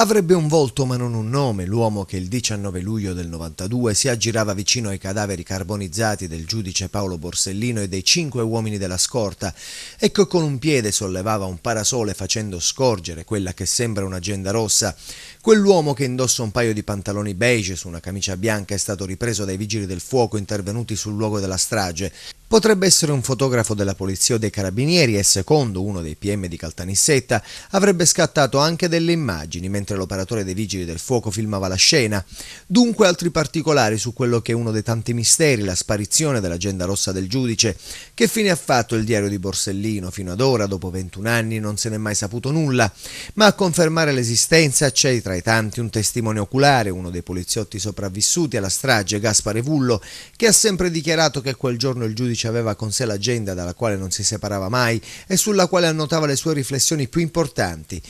Avrebbe un volto ma non un nome, l'uomo che il 19 luglio del 92 si aggirava vicino ai cadaveri carbonizzati del giudice Paolo Borsellino e dei 5 uomini della scorta e che con un piede sollevava un parasole facendo scorgere quella che sembra un'agenda rossa. Quell'uomo che indossa un paio di pantaloni beige su una camicia bianca è stato ripreso dai vigili del fuoco intervenuti sul luogo della strage. Potrebbe essere un fotografo della polizia o dei carabinieri e, secondo uno dei PM di Caltanissetta, avrebbe scattato anche delle immagini mentre l'operatore dei vigili del fuoco filmava la scena. Dunque altri particolari su quello che è uno dei tanti misteri, la sparizione dell'agenda rossa del giudice. Che fine ha fatto il diario di Borsellino? Fino ad ora, dopo 21 anni, non se n'è mai saputo nulla, ma a confermare l'esistenza c'è tra i tanti un testimone oculare, uno dei poliziotti sopravvissuti alla strage, Gaspare Vullo, che ha sempre dichiarato che quel giorno il giudice aveva con sé l'agenda dalla quale non si separava mai e sulla quale annotava le sue riflessioni più importanti.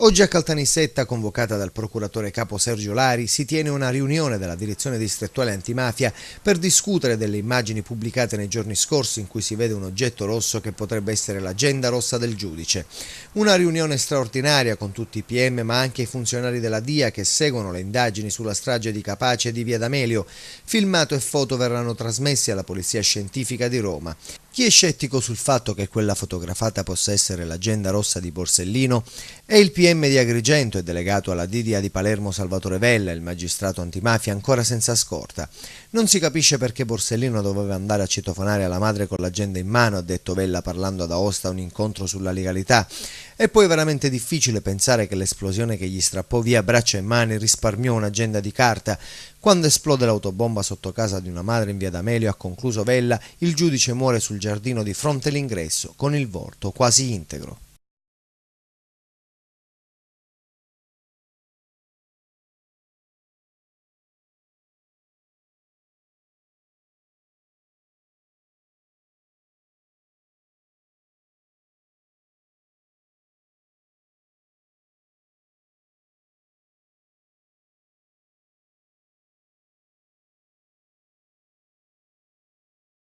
Oggi a Caltanissetta, convocata dal procuratore capo Sergio Lari, si tiene una riunione della direzione distrettuale antimafia per discutere delle immagini pubblicate nei giorni scorsi in cui si vede un oggetto rosso che potrebbe essere l'agenda rossa del giudice. Una riunione straordinaria con tutti i PM ma anche i funzionari della DIA che seguono le indagini sulla strage di Capaci e di Via D'Amelio. Filmato e foto verranno trasmessi alla Polizia Scientifica di Roma. Chi è scettico sul fatto che quella fotografata possa essere l'agenda rossa di Borsellino è il PM di Agrigento e delegato alla DIA di Palermo Salvatore Vella, il magistrato antimafia ancora senza scorta. Non si capisce perché Borsellino doveva andare a citofonare alla madre con l'agenda in mano, ha detto Vella parlando ad Aosta a un incontro sulla legalità. È poi veramente difficile pensare che l'esplosione che gli strappò via braccia e mani risparmiò un'agenda di carta. Quando esplode l'autobomba sotto casa di una madre in Via D'Amelio, ha concluso Vella, il giudice muore sul giardino di fronte all'ingresso con il volto quasi integro.